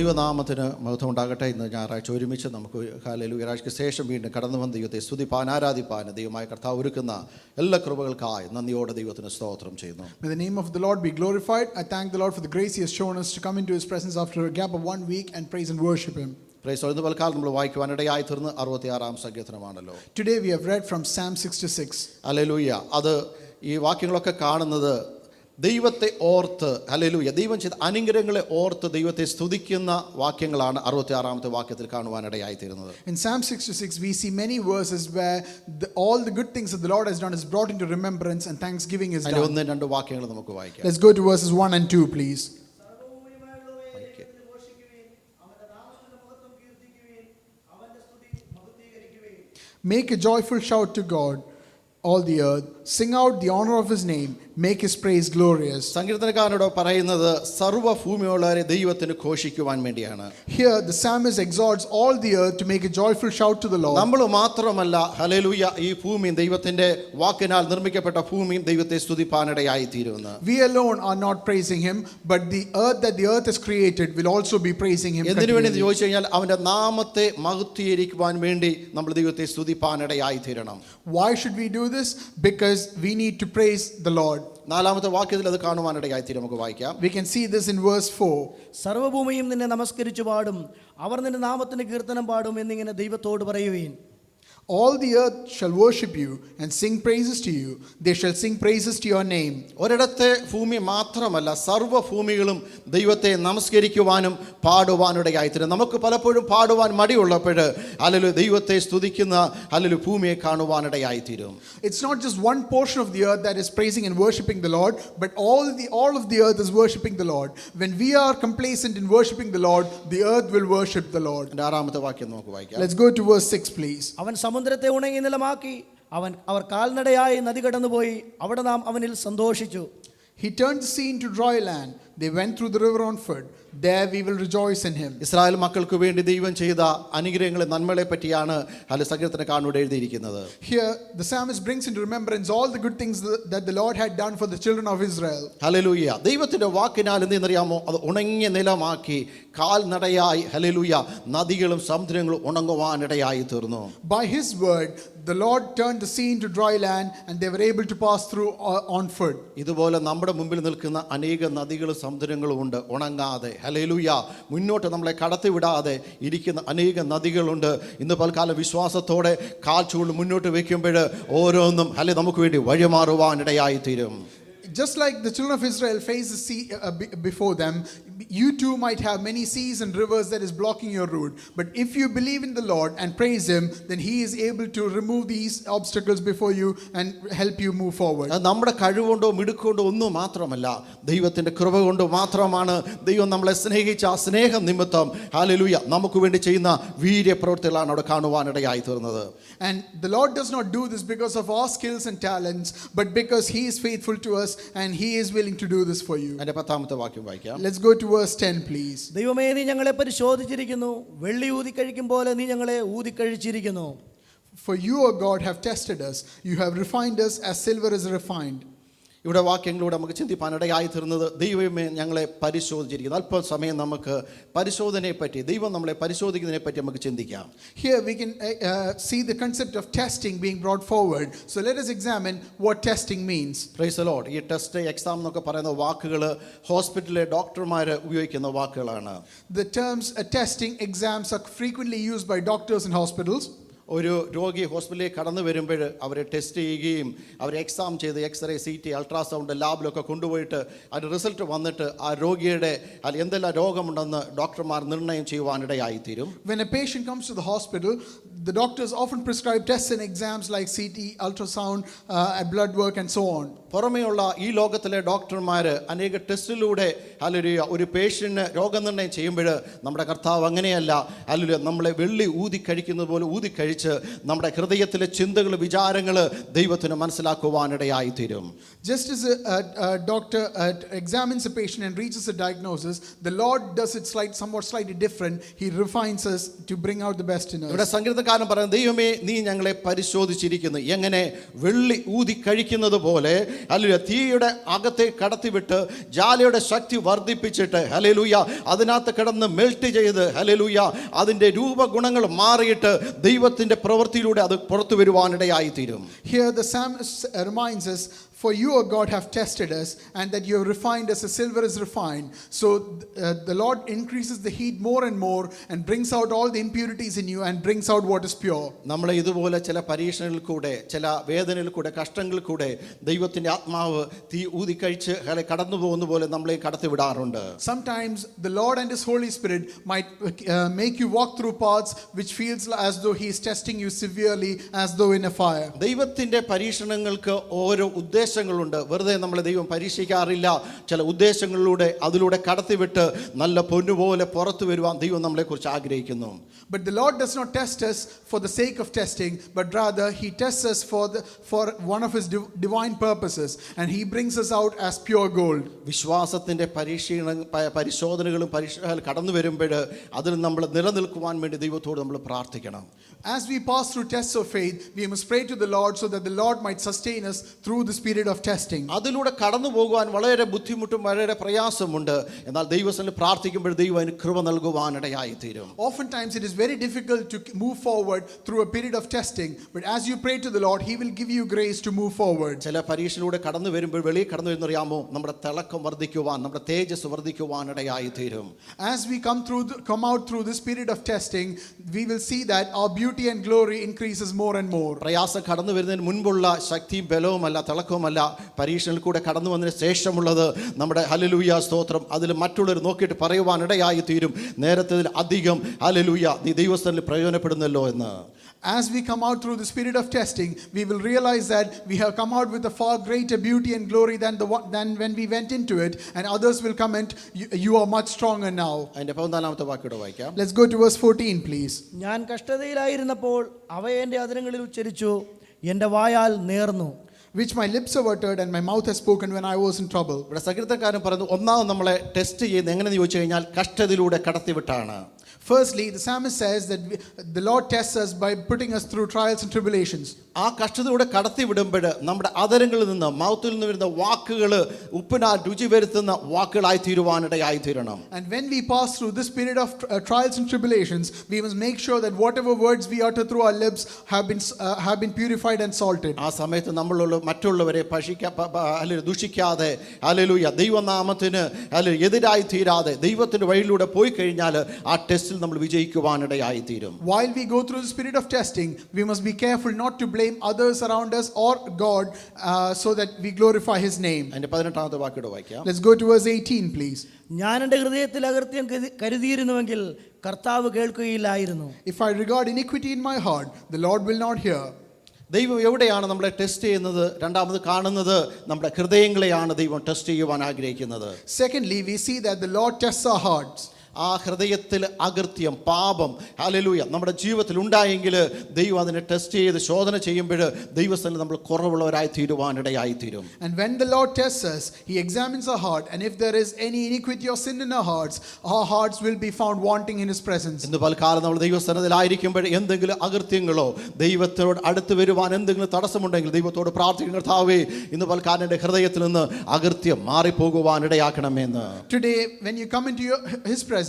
ദൈവനാമത്തിന് മഹത്വം ഉണ്ടാകട്ടെ. ഇന്ന് ഞായറാഴ്ച ഒരുമിച്ച് നമുക്ക് ഹല്ലേലൂയ ആഴ്ചയ്ക്ക് ശേഷം വീണ്ടും കടന്നു വന്ന ദൈവത്തെ സ്തുതിപ്പാൻ ആരാധിപ്പാൻ ദൈവമായ കർത്താവ് ഒരുക്കുന്ന എല്ലാ കൃപകൾക്കായി നന്ദിയോടെ ദൈവത്തിന് സ്തോത്രം ചെയ്യുന്നു. May the name of the Lord be glorified. I thank the Lord for the grace He has shown us to come into His presence after a gap of 1 week and praise and worship Him. Praise ഇന്ന് പൽക്കാലം നമ്മൾ വായിക്കുവാനിടയായി തീർന്ന് 66-ാം സങ്കീർത്തനമാണല്ലോ. Today we have read from Psalm 66. Hallelujah. അത് ഈ വാക്യങ്ങളൊക്കെ കാണുന്നത് ദൈവത്തെ ഓർത്ത്, ഹല്ലേലൂയ, ദൈവം ചെയ്ത അനുഗ്രഹങ്ങളെ ഓർത്ത് ദൈവത്തെ സ്തുതിക്കുന്ന വാക്യങ്ങളാണ് 66-ാമത്തെ വാക്യത്തിൽ കാണുവാനിടയായി തീരുന്നത്. In Psalm 66 we see many verses where all the good things that the Lord has done is brought into remembrance and thanksgiving is done. അതിൽ 1-2 വാക്യങ്ങൾ നമുക്ക് വായിക്കാം. Let's go to verses 1 and 2 please. Make a joyful shout to God, all the earth. Sing out the honor of His name. Make His praise glorious. സങ്കീർത്തനക്കാരനോട് പറയുന്നത് സർവ്വഭൂമിയുള്ളവരെ ദൈവത്തിന് ഘോഷിക്കുവാൻ വേണ്ടിയാണ്. Here the psalmist exhorts all the earth to make a joyful shout to the Lord. നമ്മൾ മാത്രമല്ല, hallelujah, ഈ ഭൂമിയും ദൈവത്തിന്റെ വാക്കിനാൽ നിർമ്മിക്കപ്പെട്ട ഭൂമിയും ദൈവത്തെ സ്തുതിപ്പാനിടയായി തീരുന്നു. We alone are not praising Him, but the earth that the earth has created will also be praising Him. എന്തിനു വേണ്ടി ചോദിച്ചു കഴിഞ്ഞാൽ അവന്റെ നാമത്തെ മഹത്വീകരിക്കുവാൻ വേണ്ടി നമ്മൾ ദൈവത്തെ സ്തുതിപ്പാനിടയായി തീരണം. Why should we do this? Because we need to praise the Lord. 4-ാമത്തെ വാക്യത്തിൽ അത് കാണുവാനിടയായി തീരും. നമുക്ക് വായിക്കാം. We can see this in verse 4. സർവ്വഭൂമിയും നിന്നെ നമസ്കരിച്ചു പാടും, അവർ നിന്റെ നാമത്തിന് കീർത്തനം പാടും എന്നിങ്ങനെ ദൈവത്തോട് പറയുവീൻ. All the earth shall worship you and sing praises to you. They shall sing praises to your name. ഒരിടത്തെ ഭൂമി മാത്രമല്ല, സർവ്വഭൂമികളും ദൈവത്തെ നമസ്കരിക്കുവാനും പാടുവാനിടയായി തീരും. നമുക്ക് പലപ്പോഴും പാടുവാൻ മടിയുള്ളപ്പോൾ ഹല്ലേലൂയ ദൈവത്തെ സ്തുതിക്കുന്ന ഹല്ലേലൂയ ഭൂമിയെ കാണുവാനിടയായി തീരും. It's not just one portion of the earth that is praising and worshiping the Lord, but all of the earth is worshiping the Lord. When we are complacent in worshiping the Lord, the earth will worship the Lord. 6-ാമത്തെ വാക്യം നമുക്ക് വായിക്കാം. Let's go to verse 6 please. അവൻ സമുദ്രത്തെ ഉണങ്ങി നിലമാക്കി, അവർ കാൽനടയായി നദി കടന്നുപോയി, അവിടെ നാം അവനിൽ സന്തോഷിച്ചു. He turned the sea into dry land. They went through the river on foot. There we will rejoice in Him. Israel മക്കൾക്ക് വേണ്ടി ദൈവം ചെയ്ത അനുഗ്രഹങ്ങളെ നന്മകളെ പറ്റിയാണ് സങ്കീർത്തനക്കാരനോട് എഴുതിയിരിക്കുന്നത്. Here the psalmist brings into remembrance all the good things that the Lord had done for the children of Israel. Hallelujah. ദൈവത്തിന്റെ വാക്കിനാൽ എന്തെന്നറിയാമോ? അത് ഉണങ്ങിയ നിലമാക്കി കാൽനടയായി ഹല്ലേലൂയ നദികളും സമുദ്രങ്ങളും ഉണങ്ങുവാനിടയായി തീർന്നു. By His word the Lord turned the sea into dry land and they were able to pass through on foot. ഇതുപോലെ നമ്മുടെ മുമ്പിൽ നിൽക്കുന്ന അനേക നദികളും സമുദ്രങ്ങളും ഉണ്ട്, ഉണങ്ങാതെ ഹല്ലേലൂയ മുന്നോട്ട് നമ്മളെ കടത്തിവിടാതെ ഇരിക്കുന്ന അനേക നദികളുണ്ട്. ഇന്ന് പൽക്കാലം വിശ്വാസത്തോടെ കാൽ ചൂട് മുന്നോട്ട് വെക്കുമ്പോൾ ഓരോന്നും ഹല്ലെ നമുക്ക് വേണ്ടി വഴിമാറുവാനിടയായി തീരും. Just like the children of Israel faced the sea before them, you too might have many seas and rivers that is blocking your route. But if you believe in the Lord and praise Him, then He is able to remove these obstacles before you and help you move forward. നമ്മുടെ കഴിവുകൊണ്ടോ മിടുക്കൊണ്ടോ ഒന്നും മാത്രമല്ല, ദൈവത്തിന്റെ കൃപ കൊണ്ട് മാത്രമാണ് ദൈവം നമ്മളെ സ്നേഹിച്ച ആ സ്നേഹം നിമിത്തം ഹല്ലേലൂയ നമുക്ക് വേണ്ടി ചെയ്യുന്ന വീര്യപ്രവൃത്തികളാണ് അവിടെ കാണുവാനിടയായി തീർന്നത്. And the Lord does not do this because of our skills and talents, but because He is faithful to us and He is willing to do this for you. അതിന്റെ 10-ാമത്തെ വാക്യം വായിക്കാം. Let's go to verse 10 please. ദൈവമേ, നീ ഞങ്ങളെ പരിശോധിച്ചിരിക്കുന്നു, വെള്ളി ഊതിക്കഴിക്കും പോലെ നീ ഞങ്ങളെ ഊതിക്കഴിച്ചിരിക്കുന്നു. For you, O God, have tested us. You have refined us as silver is refined. ഇവിടെ വാക്യങ്ങളിലൂടെ നമുക്ക് ചിന്തിപ്പാനിടയായി തീർന്നത് ദൈവമേ ഞങ്ങളെ പരിശോധിച്ചിരിക്കുന്നു. അല്പസമയം നമുക്ക് പരിശോധനയെ പറ്റി, ദൈവം നമ്മളെ പരിശോധിക്കുന്നതിനെ പറ്റി നമുക്ക് ചിന്തിക്കാം. Here we can see the concept of testing being brought forward. So let us examine what testing means. Praise the Lord. ഈ ടെസ്റ്റ്, എക്സാം എന്നൊക്കെ പറയുന്ന വാക്കുകൾ ഹോസ്പിറ്റലിലെ ഡോക്ടർമാർ ഉപയോഗിക്കുന്ന വാക്കുകളാണ്. The terms testing, exams are frequently used by doctors in hospitals. ഒരു രോഗി ഹോസ്പിറ്റലിലേക്ക് കടന്നു വരുമ്പോൾ അവരെ ടെസ്റ്റ് ചെയ്യുകയും അവരെ എക്സാം ചെയ്ത് എക്സ്റേ, CT, അൾട്രാസൗണ്ട് ലാബിലൊക്കെ കൊണ്ടുപോയിട്ട് അതിൻ്റെ റിസൾട്ട് വന്നിട്ട് ആ രോഗിയുടെ എന്തെല്ലാം രോഗമുണ്ടെന്ന് ഡോക്ടർമാർ നിർണ്ണയം ചെയ്യുവാനിടയായി തീരും. When a patient comes to the hospital, the doctors often prescribe tests and exams like CT, ultrasound, blood work and so on. പുറമെയുള്ള ഈ ലോകത്തിലെ ഡോക്ടർമാർ അനേക ടെസ്റ്റിലൂടെ ഹല്ലേലൂയ ഒരു പേഷ്യന്റിന് രോഗനിർണ്ണയം ചെയ്യുമ്പോൾ നമ്മുടെ കർത്താവ് അങ്ങനെയല്ല. ഹല്ലേലൂയ നമ്മളെ വെള്ളി ഊതിക്കഴിക്കുന്നത് പോലെ ഊതിക്കഴിച്ച് നമ്മുടെ ഹൃദയത്തിലെ ചിന്തകൾ, വിചാരങ്ങൾ ദൈവത്തിന് മനസ്സിലാക്കുവാനിടയായി തീരും. Just as a doctor examines a patient and reaches a diagnosis, the Lord does it somewhat slightly different. He refines us to bring out the best in us. ഇവിടെ സങ്കീർത്തനക്കാരൻ സങ്കീർത്തനക്കാരൻ പറയുന്നത്, ദൈവമേ നീ ഞങ്ങളെ പരിശോധിച്ചിരിക്കുന്നു. എങ്ങനെ? വെള്ളി ഊതി കഴിക്കുന്നത് പോലെ ഹല്ലേലൂയ, തീയുടെ അകത്തെ കടത്തിവിട്ട് ജ്വാലയുടെ ശക്തി വർദ്ധിപ്പിച്ചിട്ട് ഹല്ലേലൂയ അതിനകത്ത് കിടന്ന് മെൽറ്റ് ചെയ്ത് ഹല്ലേലൂയ അതിൻ്റെ രൂപഗുണങ്ങൾ മാറിയിട്ട് ദൈവത്തിൻ്റെ പ്രവൃത്തിയിലൂടെ അത് പുറത്തു വരുവാനിടയായി തീരും. Here the psalmist reminds us, for you, O God, have tested us, and that you have refined us as silver is refined. So the Lord increases the heat more and more and brings out all the impurities in you and brings out what is pure. നമ്മളെ ഇതുപോലെ ചില പരീക്ഷണങ്ങളിൽ കൂടെ, ചില വേദനയിൽ കൂടെ, കഷ്ടങ്ങളിൽ കൂടെ ദൈവത്തിൻ്റെ ആത്മാവ് തീ ഊതിക്കഴിച്ച് കടന്നു പോകുന്ന പോലെ നമ്മളെ കടത്തിവിടാറുണ്ട്. Sometimes the Lord and His Holy Spirit might make you walk through paths which feels as though He is testing you severely, as though in a fire. ദൈവത്തിൻ്റെ പരീക്ഷണങ്ങൾക്ക് ഓരോ ഉദ്ദേശങ്ങളുണ്ട്. വെറുതെ നമ്മളെ ദൈവം പരീക്ഷിക്കാറില്ല. ചില ഉദ്ദേശങ്ങളിലൂടെ അതിലൂടെ കടത്തിവിട്ട് നല്ല പൊന്നുപോലെ പുറത്തു വരുവാൻ ദൈവം നമ്മളെക്കുറിച്ച് ആഗ്രഹിക്കുന്നു. But the Lord does not test us for the sake of testing, but rather He tests us for one of His divine purposes, and He brings us out as pure gold. വിശ്വാസത്തിൻ്റെ പരിശോധനകളും കടന്നു വരുമ്പോൾ അതിൽ നമ്മൾ നിലനിൽക്കുവാൻ വേണ്ടി ദൈവത്തോട് നമ്മൾ പ്രാർത്ഥിക്കണം. As we pass through tests of faith, we must pray to the Lord so that the Lord might sustain us through this period of testing. അതിലൂടെ കടന്നു പോകുവാൻ വളരെ ബുദ്ധിമുട്ടും വളരെ പ്രയാസമുണ്ട്. എന്നാൽ ദൈവസന്നിധിയിൽ പ്രാർത്ഥിക്കുമ്പോൾ ദൈവം അതിന് കൃപ നൽകുവാനിടയായി തീരും. Oftentimes it is very difficult to move forward through a period of testing, but as you pray to the Lord, He will give you grace to move forward. ചില പരീക്ഷയിലൂടെ കടന്നു വരുമ്പോൾ വെളിയിൽ കടന്നു വരുന്നറിയാമോ, നമ്മുടെ തിളക്കം വർദ്ധിക്കുവാൻ, നമ്മുടെ തേജസ് വർദ്ധിക്കുവാനിടയായി തീരും. As we come out through this period of testing, we will see that our beauty and glory increases more and more. പ്രയാസം കടന്നു വരുന്നതിന് മുൻപുള്ള ശക്തിയും ബലവുമല്ല, തിളക്കവുമല്ല, പരീക്ഷയിൽ കൂടെ കടന്നു വന്നതിന് ശേഷമുള്ളത് നമ്മുടെ ഹല്ലേലൂയ സ്തോത്രം. അതിൽ മറ്റുള്ളവർ നോക്കിയിട്ട് പറയുവാനിടയായി തീരും, നേരത്തെ അധികം ഹല്ലേലൂയ നീ ദൈവസ്ഥനിൽ പ്രയോജനപ്പെടുന്നല്ലോ എന്ന്. As we come out through this period of testing, we will realize that we have come out with a far greater beauty and glory than when we went into it, and others will comment, you are much stronger now. അതിന്റെ 14ാമത്തെ വാക്യോടെ വായിക്കാം. Let's go to verse 14, please. ഞാൻ കഷ്ടതയിലായിരുന്നപ്പോൾ അവ എൻ്റെ അധരങ്ങളിൽ ഉച്ചരിച്ചു, എൻ്റെ വായാൽ നേർന്നു. Which my lips have uttered and my mouth has spoken when I was in trouble. ഇവിടെ സങ്കീർത്തനക്കാരൻ പറയുന്നു, ഒന്നാമത് നമ്മളെ ടെസ്റ്റ് ചെയ്യുന്നത് എങ്ങനെയെന്ന് ചോദിച്ചു കഴിഞ്ഞാൽ കഷ്ടതയിലൂടെ കടത്തിവിട്ടാണ്. Firstly, the psalmist says that the Lord tests us by putting us through trials and tribulations. ആ കഷ്ടതയിലൂടെ കടത്തിവിടുമ്പോൾ നമ്മുടെ അധരങ്ങളിൽ നിന്ന്, മൗത്തിൽ നിന്ന് വരുന്ന വാക്കുകൾ ഉപ്പിനാൽ രുചി വരുത്തുന്ന വാക്കുകളായി തീരുവാനിടയായി തീരണം. And when we pass through this period of trials and tribulations, we must make sure that whatever words we utter through our lips have been purified and salted. ആ സമയത്ത് നമ്മളുള്ള മറ്റുള്ളവരെ ദുഷിക്കാതെ ഹല്ലേലൂയ ദൈവനാമത്തിന് എതിരായി തീരാതെ ദൈവത്തിന്റെ വഴിയിലൂടെ പോയി കഴിഞ്ഞാൽ ആ ടെസ്റ്റിൽ നമ്മൾ വിജയിക്കുവാനിടയായി തീരും. While we go through this period of testing, we must be careful not to blame others around us or God, so that we glorify His name. അതിന്റെ 18ാമത്തെ വാക്യോടെ വായിക്കാം. Let's go to verse 18, please. ഞാൻ എൻ്റെ ഹൃദയത്തിൽ അകൃത്യം കരുതിയിരുന്നുവെങ്കിൽ കർത്താവ് കേൾക്കുകയില്ലായിരുന്നു. If I regard iniquity in my heart, the Lord will not hear. ദൈവം എവിടെയാണ് നമ്മളെ ടെസ്റ്റ് ചെയ്യുന്നത്? രണ്ടാമത് കാണുന്നത് നമ്മുടെ ഹൃദയങ്ങളെയാണ് ദൈവം ടെസ്റ്റ് ചെയ്യുവാൻ ആഗ്രഹിക്കുന്നത്. Secondly, we see that the Lord tests our hearts. ആ ഹൃദയത്തിൽ അകൃത്യം, പാപം ഹല്ലേലൂയ നമ്മുടെ ജീവിതത്തിൽ ഉണ്ടായെങ്കിൽ ദൈവം അതിനെ ടെസ്റ്റ് ചെയ്ത് ശോധന ചെയ്യുമ്പോൾ ദൈവസ്ഥനിൽ നമ്മൾ കുറവുള്ളവരായി തീരുവാനിടയായി തീരും. And when the Lord tests us, He examines our heart, and if there is any iniquity or sin in our hearts will be found wanting in His presence. ഇന്ന് പൽക്കാലം നമ്മൾ ദൈവസ്ഥനത്തിലായിരിക്കുമ്പോൾ എന്തെങ്കിലും അകൃത്യങ്ങളോ ദൈവത്തോട് അടുത്ത് വരുവാൻ എന്തെങ്കിലും തടസ്സമുണ്ടെങ്കിൽ ദൈവത്തോട് പ്രാർത്ഥിക്കുന്ന കർത്താവേ, ഇന്ന് പൽക്കാലം എൻ്റെ ഹൃദയത്തിൽ നിന്ന് അകൃത്യം മാറിപ്പോകുവാനിടയാക്കണമെന്ന്. Today, when you come into His presence,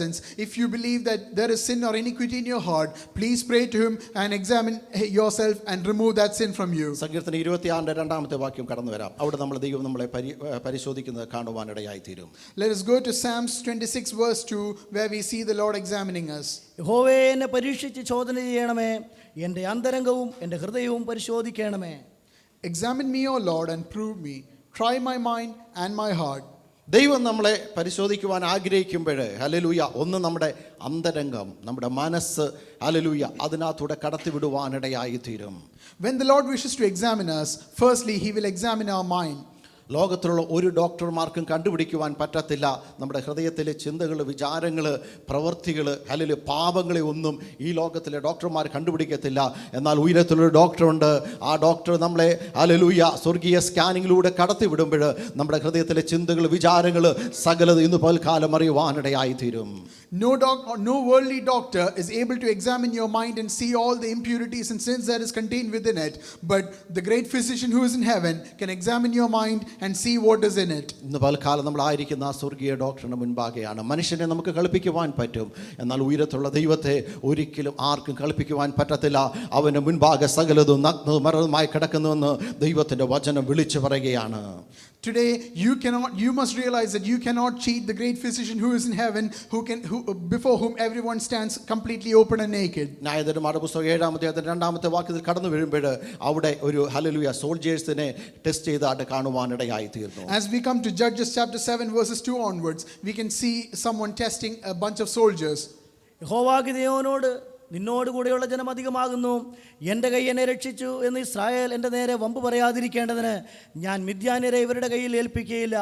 if you believe that there is sin or iniquity in your heart, please pray to Him and examine yourself and remove that sin from you. സങ്കീർത്തനം 26ന്റെ 2ാമത്തെ വാക്യം കടന്നു വരാം. അവിടെ നമ്മൾ ദൈവം നമ്മളെ പരിശോധിക്കുന്നത് കാണുവാനിടയായി തീരും. Let us go to Psalms 26 verse 2, where we see the Lord examining us. യഹോവേ, എന്നെ പരീക്ഷിച്ച് ശോധന ചെയ്യണമേ, എൻ്റെ അന്തരംഗവും എൻ്റെ ഹൃദയവും പരിശോധിക്കണമേ. Examine me, O Lord, and prove me. Try my mind and my heart. ദൈവം നമ്മളെ പരിശോധിക്കുവാൻ ആഗ്രഹിക്കുമ്പോൾ ഹല്ലേലൂയ ഒന്ന് നമ്മുടെ അന്തരംഗം, നമ്മുടെ മനസ്സ് ഹല്ലേലൂയ അതിനകത്തൂടെ കടത്തിവിടുവാനിടയായി തീരും. When the Lord wishes to examine us, firstly He will examine our mind. ലോകത്തിലുള്ള ഒരു ഡോക്ടർമാർക്കും കണ്ടുപിടിക്കുവാൻ പറ്റത്തില്ല നമ്മുടെ ഹൃദയത്തിലെ ചിന്തകൾ, വിചാരങ്ങൾ, പ്രവൃത്തികൾ, അല്ലെങ്കിൽ പാപങ്ങളെ ഒന്നും ഈ ലോകത്തിലെ ഡോക്ടർമാർ കണ്ടുപിടിക്കത്തില്ല. എന്നാൽ ഉയരത്തിലൊരു ഡോക്ടറുണ്ട്. ആ ഡോക്ടർ നമ്മളെ ഹല്ലേലൂയ സ്വർഗീയ സ്കാനിങ്ങിലൂടെ കടത്തിവിടുമ്പോൾ നമ്മുടെ ഹൃദയത്തിലെ ചിന്തകൾ, വിചാരങ്ങൾ സകലത് ഇന്ന് പൽക്കാലം അറിയുവാനിടയായി തീരും. No worldly doctor is able to examine your mind and see all the impurities and sins that is contained within it. But the great physician who is in heaven can examine your mind and see what is in it. ഇന്ന് പൽക്കാലം നമ്മളായിരിക്കുന്ന ആ സ്വർഗീയ ഡോക്ടറിന് മുൻപാകെയാണ്. മനുഷ്യനെ നമുക്ക് കളിപ്പിക്കുവാൻ പറ്റും, എന്നാൽ ഉയരത്തുള്ള ദൈവത്തെ ഒരിക്കലും ആർക്കും കളിപ്പിക്കുവാൻ പറ്റത്തില്ല. അവൻ്റെ മുൻപാകെ സകലതും നഗ്നവും മറന്നുമായി കിടക്കുന്നുവെന്ന് ദൈവത്തിൻ്റെ വചനം വിളിച്ചു പറയുകയാണ്. Today you must realize that you cannot cheat the great physician who is in heaven, before whom everyone stands completely open and naked. ന്യായാധിപന്മാരുടെ പുസ്തകം 7-ാം അധ്യായത്തിന്റെ 2-ാമത്തെ വാക്യത്തിൽ കടന്നു വീഴുമ്പോൾ അവിടെ ഒരു ഹല്ലേലൂയ സോൾജേഴ്സിനെ ടെസ്റ്റ് ചെയ്തായിട്ട് കാണുവാനിടയായി തീർന്നു. As we come to Judges chapter 7 verses 2 onwards, we can see someone testing a bunch of soldiers. യഹോവ ഗിദെയോനോട്, നിന്നോട് കൂടെയുള്ള ജനം അധികമാകുന്നു, എൻ്റെ കൈ എന്നെ രക്ഷിച്ചു എന്ന് ഇസ്രായേൽ എൻ്റെ നേരെ വമ്പ് പറയാതിരിക്കേണ്ടതിന് ഞാൻ മിദ്യാന്യരെ ഇവരുടെ കയ്യിൽ ഏൽപ്പിക്കുകയില്ല.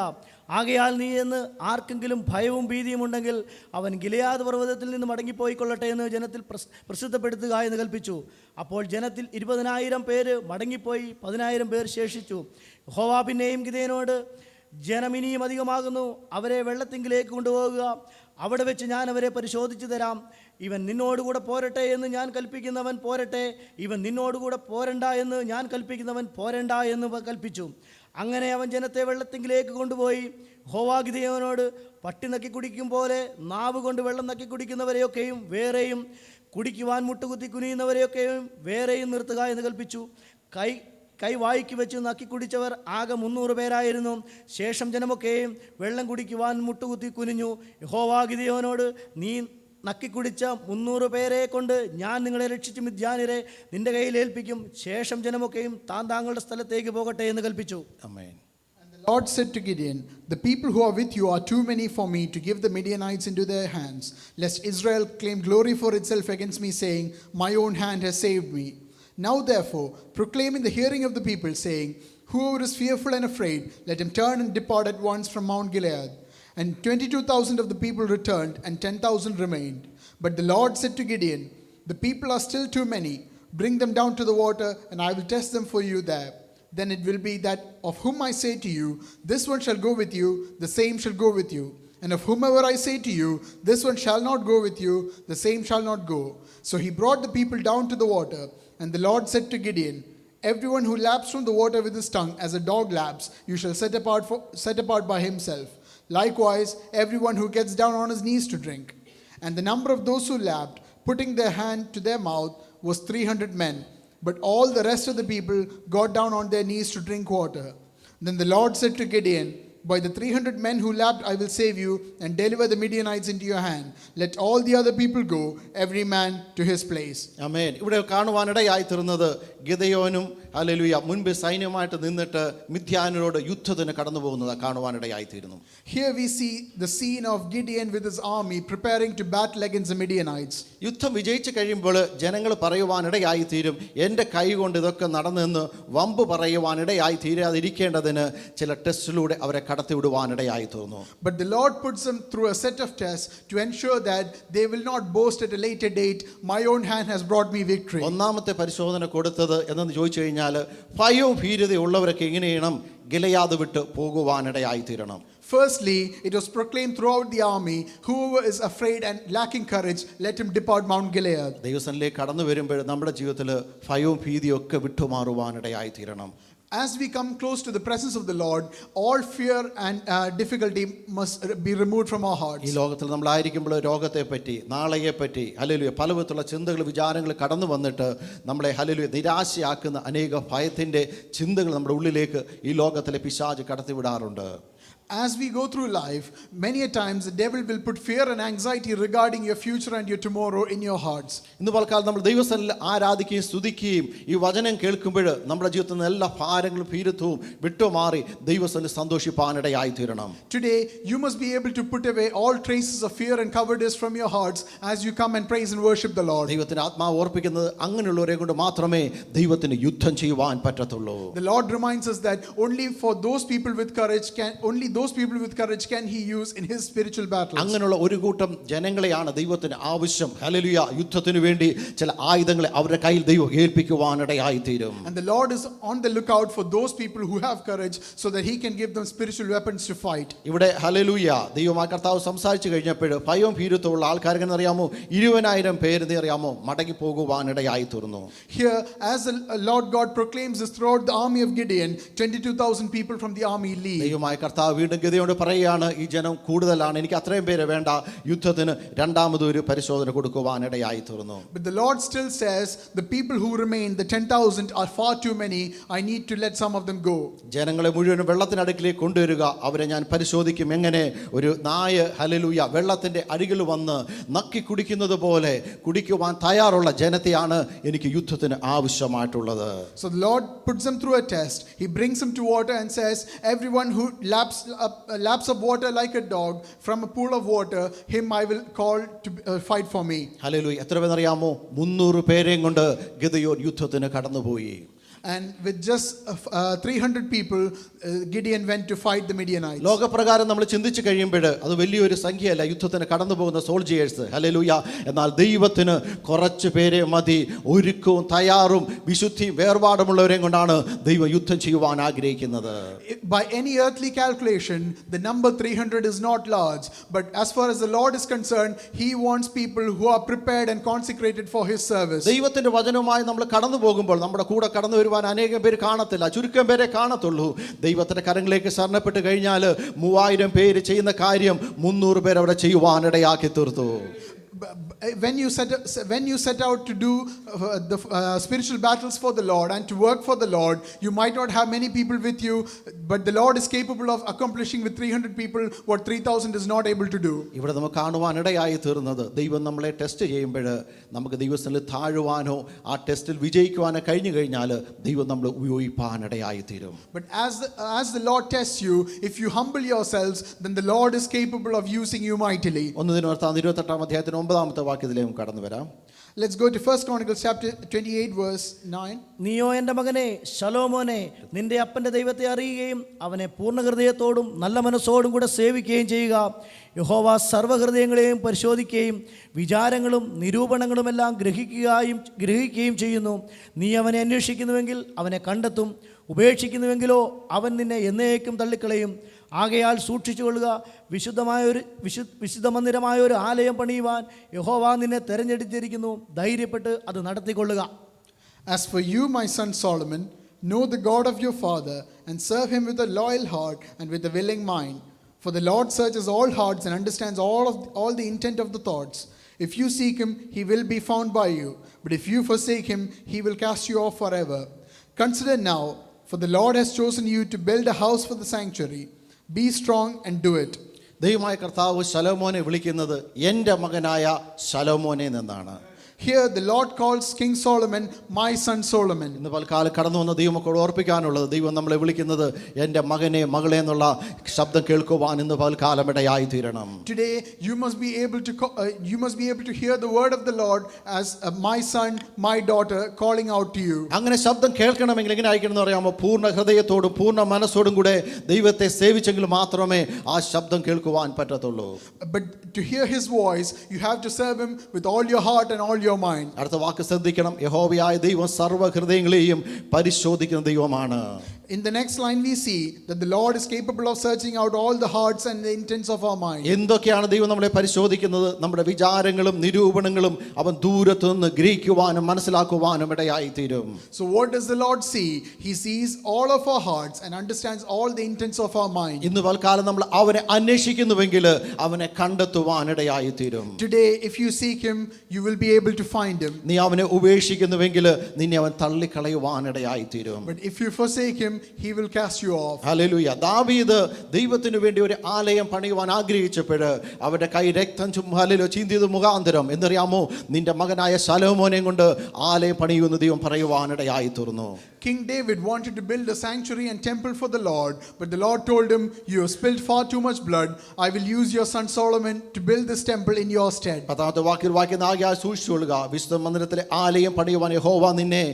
ആകയാൽ നീ എന്ന് ആർക്കെങ്കിലും ഭയവും ഭീതിയും ഉണ്ടെങ്കിൽ അവൻ ഗിലെയാദ് പർവ്വതത്തിൽ നിന്ന് മടങ്ങിപ്പോയിക്കൊള്ളട്ടെ എന്ന് ജനത്തിൽ പ്രസിദ്ധപ്പെടുത്തുക എന്ന് കൽപ്പിച്ചു. അപ്പോൾ ജനത്തിൽ 20,000 പേര് മടങ്ങിപ്പോയി, 10,000 പേർ ശേഷിച്ചു. യഹോവ പിന്നെയും ഗിദെയോനോട്, ജനം ഇനിയും അധികമാകുന്നു, അവരെ വെള്ളത്തിങ്കിലേക്ക് കൊണ്ടുപോകുക, അവിടെ വെച്ച് ഞാൻ അവരെ പരിശോധിച്ചു തരാം. ഇവൻ നിന്നോടുകൂടെ പോരട്ടെ എന്ന് ഞാൻ കൽപ്പിക്കുന്നവൻ പോരട്ടെ, ഇവൻ നിന്നോടുകൂടെ പോരണ്ട എന്ന് ഞാൻ കൽപ്പിക്കുന്നവൻ പോരണ്ട എന്ന് കൽപ്പിച്ചു. അങ്ങനെ അവൻ ജനത്തെ വെള്ളത്തിങ്കിലേക്ക് കൊണ്ടുപോയി. യഹോവ ഗിദെയോനോട്, പട്ടി നക്കി കുടിക്കും പോലെ നാവ് കൊണ്ട് വെള്ളം നക്കി കുടിക്കുന്നവരെയൊക്കെയും വേറെയും കുടിക്കുവാൻ മുട്ടുകുത്തി കുനിയുന്നവരെയൊക്കെയും വേറെയും നിർത്തുക എന്ന് കൽപ്പിച്ചു. കൈ വായിക്ക് വെച്ച് നക്കി കുടിച്ചവർ ആകെ 300 പേരായിരുന്നു. ശേഷം ജനമൊക്കെയും വെള്ളം കുടിക്കുവാൻ മുട്ടുകുത്തി കുനിഞ്ഞു. യഹോവ ഗിദെയോനോട്, നീ നക്കിക്കുടിച്ച 300 പേരെ കൊണ്ട് ഞാൻ നിങ്ങളെ രക്ഷിച്ച് മിദ്യാന്യരെ നിന്റെ കയ്യിൽ ഏൽപ്പിക്കും. ശേഷം ജനമൊക്കെയും താങ്കളുടെ സ്ഥലത്തേക്ക് പോകട്ടെ എന്ന് കൽപ്പിച്ചു. ആമേൻ. And the Lord said to Gideon, the people who are with you are too many for me to give the Midianites into their hands, lest Israel claim glory for itself against me, saying, my own hand has saved me. Now therefore proclaim in the hearing of the people, saying, whoever is fearful and afraid, let him turn and depart at once from Mount Gilead. And 22,000 of the people returned, and 10,000 remained. But the Lord said to Gideon, the people are still too many. Bring them down to the water, and I will test them for you there. Then it will be that of whom I say to you, this one shall go with you, the same shall go with you. And of whomever I say to you, this one shall not go with you, the same shall not go. So he brought the people down to the water. And the Lord said to Gideon, everyone who laps from the water with his tongue as a dog laps, you shall set apart by himself. Likewise, everyone who gets down on his knees to drink. And the number of those who lapped, putting their hand to their mouth, was 300 men. But all the rest of the people got down on their knees to drink water. Then the Lord said to Gideon, by the 300 men who lapped I will save you and deliver the Midianites into your hand. Let all the other people go, every man to his place. ആമേൻ. ഇവിടെ കാണുവാനിടയായി തീർന്നത് ഗിദെയോനും hallelujah മുൻപ് സൈന്യമായിട്ട് നിന്നിട്ട് മിദ്യാന്യരോട് യുദ്ധത്തിന് കടന്നു പോകുന്നത് കാണുവാനിടയായി തീരുന്നു. Here we see the scene of Gideon with his army preparing to battle against the Midianites. യുദ്ധം വിജയിച്ചു കഴിയുമ്പോൾ ജനങ്ങൾ പറയുവാനിടയായി തീരും, എൻ്റെ കൈ കൊണ്ട് ഇതൊക്കെ നടന്നെന്ന് വമ്പ് പറയുവാനിടയായി തീരാതിരിക്കേണ്ടതിന് ചില ടെസ്റ്റിലൂടെ അവരെ കടത്തിവിടുവാനിടയായി തീർന്നു. But the Lord puts them through a set of tests to ensure that they will not boast at a later date, my own hand has brought me victory. ഒന്നാമത്തെ പരിശോധന കൊടുത്തത് എന്നു ചോദിച്ചു കഴിഞ്ഞാൽ ഭയവും ഭീരുതയുള്ളവരൊക്കെ എങ്ങനെ ചെയ്യണം? ഗിലെയാദ് വിട്ട് പോകുവാനിടയായി തീരണം. Firstly, it was proclaimed throughout the army, whoever is afraid and lacking courage, let him depart Mount Gilead. ദൈവസന്നിധിയിലേക്ക് കടന്നു വരുമ്പോൾ നമ്മുടെ ജീവിതത്തിൽ ഭയവും ഭീതിയും ഒക്കെ വിട്ടുമാറുവാനിടയായി തീരണം. As we come close to the presence of the Lord, all fear and difficulty must be removed from our hearts. ഈ ലോകത്തിൽ നമ്മളായിരിക്കുമ്പോൾ രോഗത്തെപ്പറ്റി, നാളെയെപ്പറ്റി, ഹല്ലേലൂയ പലവിധത്തിലുള്ള ചിന്തകൾ, വിചാരങ്ങൾ കടന്നു വന്നിട്ട് നമ്മളെ ഹല്ലേലൂയ നിരാശയാക്കുന്ന അനേക ഭയത്തിൻ്റെ ചിന്തകൾ നമ്മുടെ ഉള്ളിലേക്ക് ഈ ലോകത്തിലെ പിശാച് കടത്തിവിടാറുണ്ട്. As we go through life, many a times the devil will put fear and anxiety regarding your future and your tomorrow in your hearts. ഇന്ന് പലക്കാലം നമ്മൾ ദൈവസ്ഥനിൽ ആരാധിക്കുകയും സ്തുതിക്കുകയും ഈ വചനം കേൾക്കുമ്പോൾ നമ്മുടെ ജീവിതത്തിൽ നിന്ന് എല്ലാ ഭാരങ്ങളും ഭീരുത്വവും വിട്ടുമാറി ദൈവസ്ഥനിൽ സന്തോഷിപ്പാനിടയായി തീരണം. Today, you must be able to put away all traces of fear and cowardice from your hearts as you come and praise and worship the Lord. ദൈവത്തിന്റെ ആത്മാവ് ഓർപ്പിക്കുന്നത് അങ്ങനെയുള്ളവരെ കൊണ്ട് മാത്രമേ ദൈവത്തിന് യുദ്ധം ചെയ്യുവാൻ പറ്റത്തുള്ളൂ. The Lord reminds us that only those people with courage can he use in his spiritual battles. അങ്ങനെയുള്ള ഒരു കൂട്ടം ജനങ്ങളെയാണ് ദൈവത്തിന് ആവശ്യം. ഹല്ലേലൂയ. യുദ്ധത്തിന് വേണ്ടി ചില ആയുധങ്ങളെ അവരുടെ കയ്യിൽ ദൈവം ഏൽപ്പിക്കുവാനിടയായി തീരും. And the Lord is on the lookout for those people who have courage so that he can give them spiritual weapons to fight. ഇവിടെ ഹല്ലേലൂയ ദൈവമായ കർത്താവ് സംസാരിച്ചു കഴിഞ്ഞപ്പോൾ ഭയവും ഭീരുത്വമുള്ള ആൾക്കാർക്ക് അറിയാമോ 20,000 പേര് അറിയാമോ മടങ്ങി പോകുവാനിടയായി തീർന്നു. Here, as the Lord God proclaims this throughout the army of Gideon, 22,000 people from the army leave. ദൈവമായ കർത്താവ് വീണ്ടും ഗിദെയോനോട് പറയുകയാണ്, ഈ ജനം കൂടുതലാണ്, എനിക്ക് അത്രയും പേര് വേണ്ട, യുദ്ധത്തിന് രണ്ടാമതൊരു പരിശോധന കൊടുക്കുവാനിടയായി തീർന്നു. But the Lord still says, the people who remain, the 10,000 are far too many. I need to let some of them go. ജനങ്ങളെ മുഴുവനും വെള്ളത്തിനടുക്കിലേക്ക് കൊണ്ടുവരിക, അവരെ ഞാൻ പരിശോധിക്കും. എങ്ങനെ ഒരു നായ ഹല്ലേലൂയ വെള്ളത്തിന്റെ അരികിൽ വന്ന് നക്കി കുടിക്കുന്നത് പോലെ കുടിക്കുവാൻ തയ്യാറുള്ള ജനത്തെയാണ് എനിക്ക് യുദ്ധത്തിന് ആവശ്യമായിട്ടുള്ളത്. So the Lord puts them through a test. He brings them to water and says, everyone who laps of water like a dog from a pool of water, him I will call to fight for me. Hallelujah. എത്ര പേരറിയാമോ 300 പേരെയും കൊണ്ട് Gideon യുദ്ധത്തിന് കടന്നുപോയി. And with just 300 people, Gideon went to fight the Midianites. ലോകപ്രകാരം നമ്മൾ ചിന്തിച്ചു കഴിയുമ്പോൾ അത് വലിയൊരു സംഖ്യയല്ല യുദ്ധത്തിന് കടന്നു പോകുന്ന സോൾജിയേഴ്സ്. ഹല്ലേലൂയ. എന്നാൽ ദൈവത്തിന് കുറച്ച് പേരെ മതി. ഒരുക്കവും തയ്യാറും വിശുദ്ധിയും വേർപാടുമുള്ളവരെയും കൊണ്ടാണ് ദൈവം യുദ്ധം ചെയ്യുവാൻ ആഗ്രഹിക്കുന്നത്. By any earthly calculation, the number 300 is not large. But as far as the Lord is concerned, he wants people who are prepared and consecrated for his service. ദൈവത്തിന്റെ വചനവുമായി നമ്മൾ കടന്നു പോകുമ്പോൾ നമ്മുടെ കൂടെ കടന്നു വരുവാൻ അനേകം പേര് കാണത്തില്ല, ചുരുക്കം പേരെ കാണത്തുള്ളൂ. ദൈവത്തിന്റെ കരങ്ങളിലേക്ക് ശരണപ്പെട്ട് കഴിഞ്ഞാൽ 3000 പേര് ചെയ്യുന്ന കാര്യം 300 പേര് അവിടെ ചെയ്യുവാനിടയാക്കി തീർത്തു. When you set out to do the spiritual battles for the Lord and to work for the Lord, you might not have many people with you, but the Lord is capable of accomplishing with 300 people what 3,000 is not able to do. ഇവിടെ നമുക്ക് കാണുവാനിടയായി തീർന്നത് ദൈവം നമ്മളെ test ചെയ്യുമ്പോൾ നമുക്ക് ദൈവത്തിൽ താഴുവാനോ ആ ടെസ്റ്റിൽ വിജയിക്കുവാനോ കഴിഞ്ഞു കഴിഞ്ഞാൽ ദൈവം നമ്മൾ ഉപയോഗിപ്പാനിടയായി തീരും. But as the Lord tests you, if you humble yourselves, then the Lord is capable of using you mightily. 1 ദിനവൃത്താന്തം 28-ാം അധ്യായത്തിന് 9-ാമത്തെ വാക്യത്തിലേക്ക് കടന്നു വരാം. Let's go to 1 Chronicles chapter 28 verse 9. നീയോ എൻ്റെ മകനെ ശലോമോനെ നിന്റെ അപ്പൻ്റെ ദൈവത്തെ അറിയുകയും അവനെ പൂർണ്ണ ഹൃദയത്തോടും നല്ല മനസ്സോടും കൂടെ സേവിക്കുകയും ചെയ്യുക. യഹോവ സർവ്വഹൃദയങ്ങളെയും പരിശോധിക്കുകയും വിചാരങ്ങളും നിരൂപണങ്ങളുമെല്ലാം ഗ്രഹിക്കുകയും ചെയ്യുന്നു. നീ അവനെ അന്വേഷിക്കുന്നുവെങ്കിൽ അവനെ കണ്ടെത്തും, ഉപേക്ഷിക്കുന്നുവെങ്കിലോ അവൻ നിന്നെ എന്നേക്കും തള്ളിക്കളയും. ആകയാൽ സൂക്ഷിച്ചുകൊള്ളുക, വിശുദ്ധ മന്ദിരമായ ഒരു ആലയം പണിയുവാൻ യഹോവ നിന്നെ തെരഞ്ഞെടുത്തിരിക്കുന്നു. ധൈര്യപ്പെട്ട് അത് നടത്തിക്കൊള്ളുക. As for you, my son Solomon, know the God of your father and serve him with a loyal heart and with a willing mind. For the Lord searches all hearts and understands all the intent of the thoughts. If you seek him, he will be found by you. But if you forsake him, he will cast you off forever. Consider now, for the Lord has chosen you to build a house for the sanctuary. Be strong and do it. ദൈവമായ കർത്താവ് ശലോമോനെ വിളിക്കുന്നത് എൻ്റെ മകനായ ശലോമോനെ എന്നാണ്. Here the Lord calls King Solomon, my son Solomon. ഇന്ന് പൽക്കാലം കടന്നു വന്ന ദൈവമക്കളോട് ഓർപ്പിക്കാനുള്ളത്, ദൈവം നമ്മളെ വിളിക്കുന്നത് എൻ്റെ മകനെ മകളെ എന്നുള്ള ശബ്ദം കേൾക്കുവാൻ ഇന്ന് പൽക്കാലം ഇടയായി തീരണം. Today you must be able to hear the word of the Lord as my son, my daughter calling out to you. അങ്ങനെ ശബ്ദം കേൾക്കണമെങ്കിൽ എങ്ങനെ ആയിരിക്കണം എന്ന് അറിയാമോ? പൂർണ്ണ ഹൃദയത്തോടും പൂർണ്ണ മനസ്സോടും കൂടെ ദൈവത്തെ സേവിച്ചെങ്കിൽ മാത്രമേ ആ ശബ്ദം കേൾക്കുവാൻ പറ്റത്തുള്ളൂ. But to hear his voice, you have to serve him with all your heart and all your mind. അടുത്ത വാക്ക് ശ്രദ്ധിക്കണം. യഹോവയായ ദൈവം സർവ്വഹൃദയങ്ങളെയും പരിശോധിക്കുന്ന ദൈവമാണ്. In the next line we see that the Lord is capable of searching out all the hearts and the intents of our mind. എന്തൊക്കെയാണ് ദൈവം നമ്മളെ പരിശോധിക്കുന്നത്? നമ്മുടെ വിചാരങ്ങളും നിരൂപണങ്ങളും അവൻ ദൂരത്തു നിന്ന് ഗ്രഹിക്കുവാനും മനസ്സിലാക്കുവാനും ഇടയായി തീരും. So what does the Lord see? He sees all of our hearts and understands all the intents of our mind. ഇന്ന് പൽക്കാലം നമ്മൾ അവനെ അന്വേഷിക്കുന്നുവെങ്കിൽ അവനെ കണ്ടെത്തുവാൻ ഇടയായി തീരും. Today if you seek him, you will be able to find him. നീ അവനെ ഉപേക്ഷിക്കുന്നുവെങ്കിൽ നിന്നെ അവൻ തള്ളിക്കളയുവാൻ ഇടയായി തീരും. But if you forsake him, he will cast you off. Hallelujah. ദാവീദ് ദൈവത്തിനു വേണ്ടി ഒരു ആലയം പണിയുവാൻ ആഗ്രഹിച്ചപ്പോൾ അവരുടെ കൈ രക്തം ചിന്തിയത് മുഖാന്തരം എന്നറിയാമോ, നിന്റെ മകനായ ശലോമോനെ കൊണ്ട് ആലയം പണിയുമെന്ന് ദൈവം പറയുവാനിടയായി തീർന്നു. King David wanted to build a sanctuary and temple for the Lord, but the Lord told him, "You have spilled far too much blood. I will use your son Solomon to build this temple in your stead." പത്താമത്തെ വാക്യം ആകയാൽ സൂക്ഷിച്ചുകൊള്ളുക, വിശുദ്ധ മന്ദിരത്തിലെ ആലയം പണിയുവാൻ യഹോവ നിന്നെ